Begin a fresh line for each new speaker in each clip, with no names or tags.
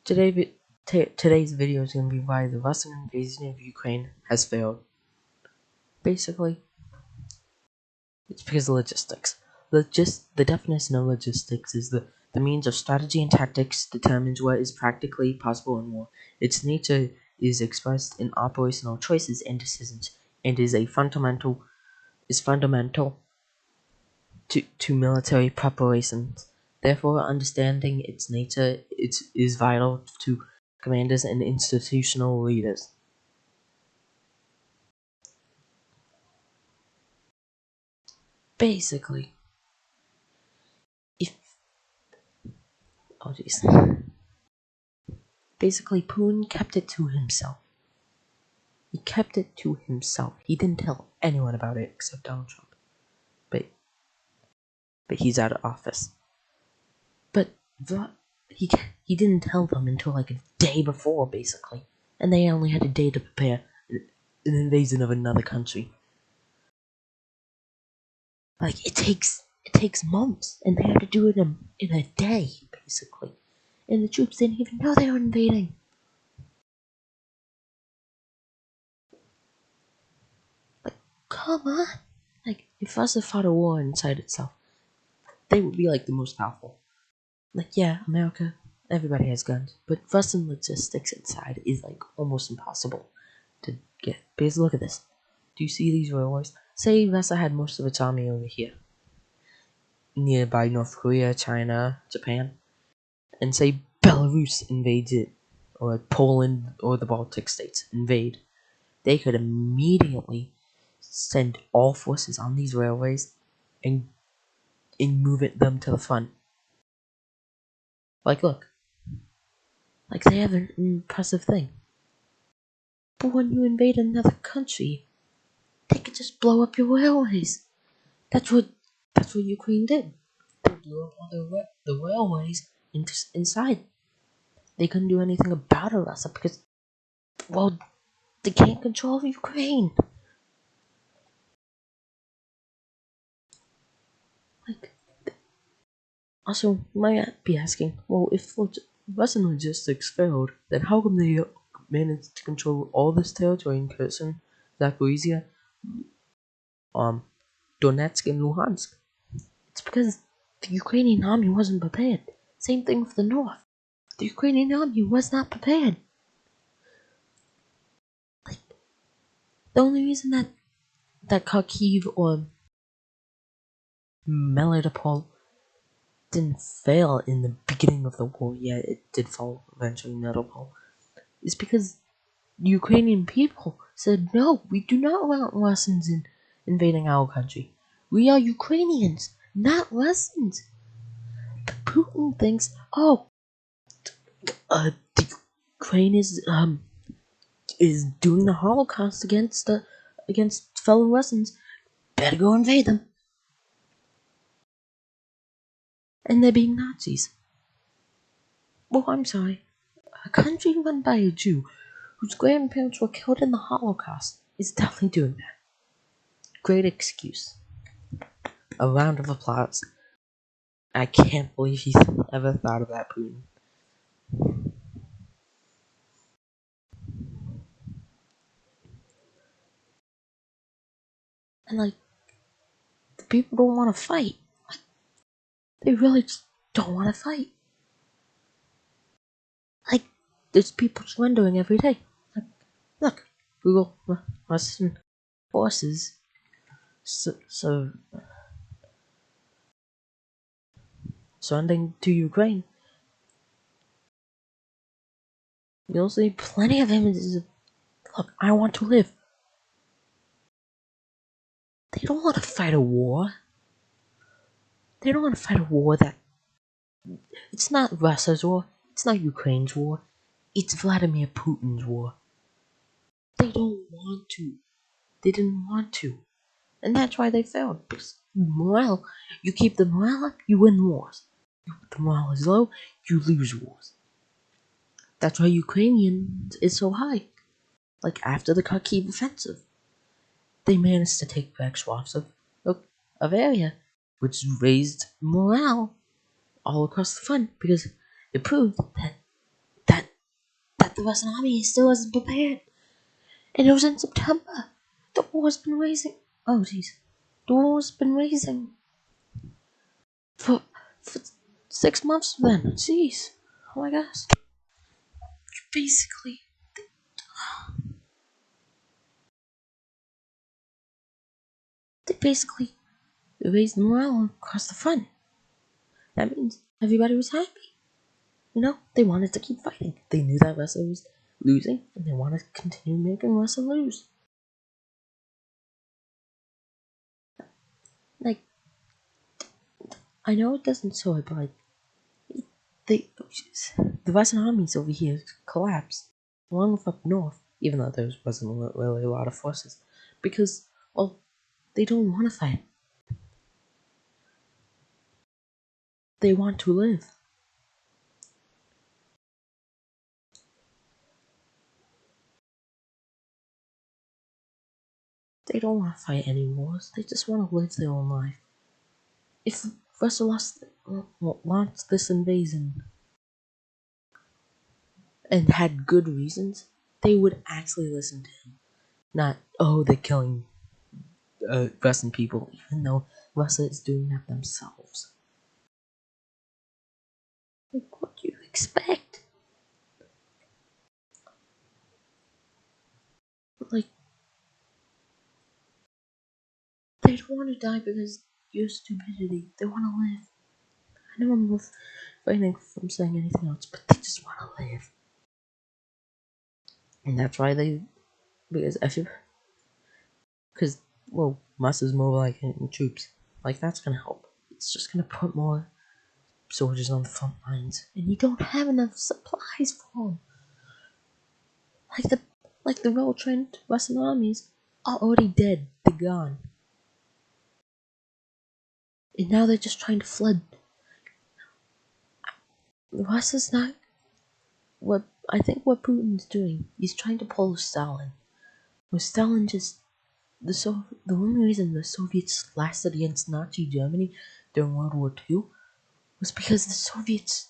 Today's video is going to be why the Russian invasion of Ukraine has failed. Basically, it's because of logistics. The definition of logistics is the means of strategy and tactics determines what is practically possible in war. Its nature is expressed in operational choices and decisions, and is fundamental to military preparations. Therefore, understanding its nature is vital to commanders and institutional leaders. Basically, basically Putin kept it to himself. He kept it to himself. He didn't tell anyone about it except Donald Trump. But he's out of office. But he didn't tell them until like a day before, basically, and they only had a day to prepare an invasion of another country. Like it takes months, and they had to do it in a day, basically, and the troops didn't even know they were invading. Like, come on! Like, if Russia fought a war inside itself, they would be like the most powerful. Like, yeah, America, everybody has guns, but Russian logistics inside is like almost impossible to get. Because look at this. Do you see these railways? Say Russia had most of its army over here, nearby North Korea, China, Japan, and say Belarus invades it, or Poland or the Baltic states invade. They could immediately send all forces on these railways and move them to the front. Like, look. Like, they have an impressive thing. But when you invade another country, they could just blow up your railways. That's what Ukraine did. They blew up all the railways inside. They couldn't do anything about it, Russia, because, well, they can't control Ukraine. Like, also, you might be asking, well, if Russian logistics failed, then how come they managed to control all this territory in Kherson, Zaporizhia, Donetsk, and Luhansk? It's because the Ukrainian army wasn't prepared. Same thing with the north. The Ukrainian army was not prepared. Like, the only reason that Kharkiv or Melitopol didn't fail in the beginning of the war, yeah, it did fall eventually, Melitopol, is because Ukrainian people said, no, we do not want Russians invading our country. We are Ukrainians, not Russians. But Putin thinks, oh, the Ukraine is doing the Holocaust against fellow Russians. Better go invade them. And they're being Nazis. Well, I'm sorry. A country run by a Jew whose grandparents were killed in the Holocaust is definitely doing that. Great excuse. A round of applause. I can't believe he's ever thought of that, Putin. And like, the people don't want to fight. Like, they really just don't want to fight. Like, there's people surrendering every day. Like, look, Google Russian forces surrendering to Ukraine. You'll see plenty of images of, look, I want to live. They don't want to fight a war. They don't want to fight a war that... It's not Russia's war. It's not Ukraine's war. It's Vladimir Putin's war. They don't want to. They didn't want to. And that's why they failed. Because morale, you keep the morale up, you win wars. If the morale is low, you lose wars. That's why Ukrainian is so high. Like after the Kharkiv offensive, they managed to take back swaths of area, which raised morale all across the front because it proved that the Western Army still wasn't prepared. And it was in September. The war's been raging. Oh, jeez. The war's been raging for, for 6 months then. Jeez. Oh my gosh. Basically, they raised morale across the front. That means everybody was happy. You know, they wanted to keep fighting. They knew that Russia was losing, and they wanted to continue making Russia lose. Like, I know it doesn't show it, but like, they, the Russian armies over here collapsed, along with up north, even though there wasn't really a lot of forces, because, well, they don't want to fight. They want to live. They don't want to fight any wars. They just want to live their own life. If Russia launched this invasion and had good reasons, they would actually listen to him. Not, oh, they're killing Russian people, even though Russia is doing that themselves. Like, what do you expect? Like, they don't want to die because your stupidity. They want to live. I know I'm refraining from saying anything else, but they just want to live. And that's why because, well, Russia's mobilizing troops. Like, that's gonna help. It's just gonna put more soldiers on the front lines, and you don't have enough supplies for them. Like the well-trained Russian armies are already dead. They're gone, and now they're just trying to flood. Russia's not what I think. What Putin's doing, he's trying to pull Stalin. Where Stalin just the only reason the Soviets lasted against Nazi Germany during World War II was because the Soviets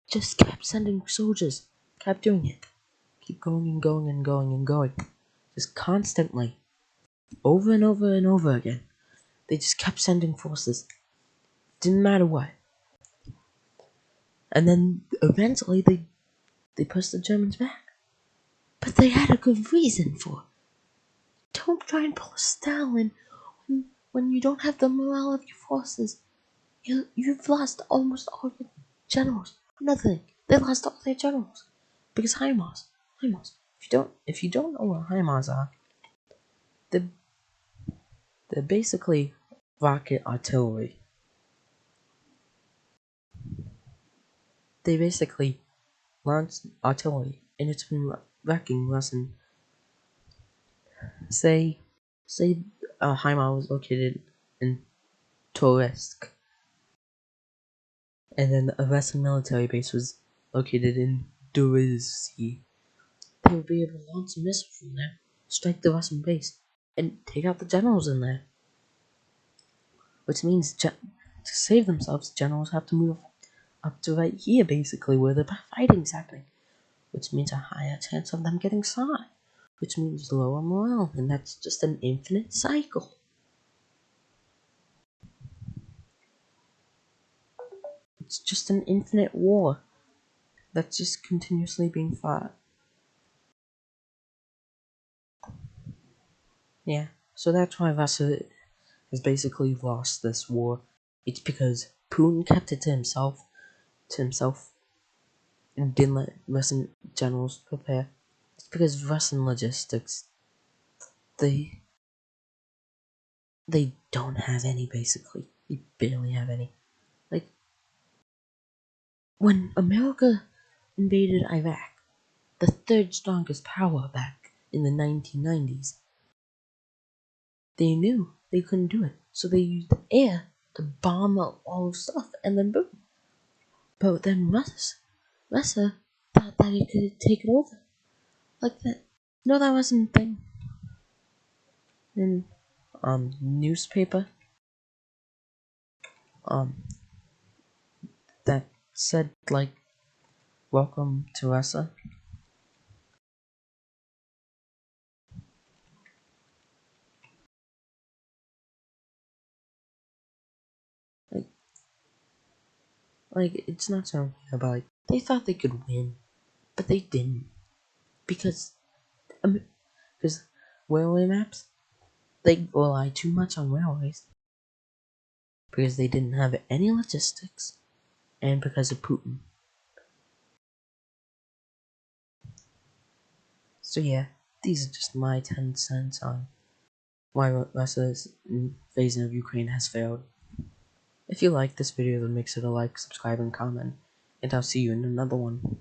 just kept sending soldiers, kept doing it, keep going and going and going and going, just constantly, over and over and over again. They just kept sending forces, didn't matter what. And then eventually they pushed the Germans back, but they had a good reason for it. Don't try and pull Stalin when you don't have the morale of your forces. You've lost almost all your generals. Nothing. They lost all their generals because HIMARS. If you don't know what HIMARS are, they're basically rocket artillery. They basically launch artillery, and it's been wrecking Russian. Say, HIMARS was located in Toretsk, and then a Russian military base was located in Durizhsky. They would be able to launch a missile from there, strike the Russian base, and take out the generals in there. Which means to save themselves, generals have to move up to right here, basically, where the fighting's happening. Which means a higher chance of them getting shot. Which means lower morale, and that's just an infinite cycle. It's just an infinite war that's just continuously being fought. Yeah, so that's why Russia has basically lost this war. It's because Putin kept it to himself, and didn't let Russian generals prepare. It's because Russian logistics, they don't have any, basically. They barely have any. Like, when America invaded Iraq, the third strongest power back in the 1990s, they knew they couldn't do it, so they used the air to bomb out all the stuff, and then boom. But then Russia thought that it could take it over. Like that. No, that wasn't a thing. In newspaper um that said, like, welcome to Russia. Like, it's not so about, like, they thought they could win, but they didn't. Because, because railway maps, they rely too much on railways. Because they didn't have any logistics, and because of Putin. So yeah, these are just my 10 cents on why Russia's invasion of Ukraine has failed. If you like this video, then make sure to like, subscribe, and comment, and I'll see you in another one.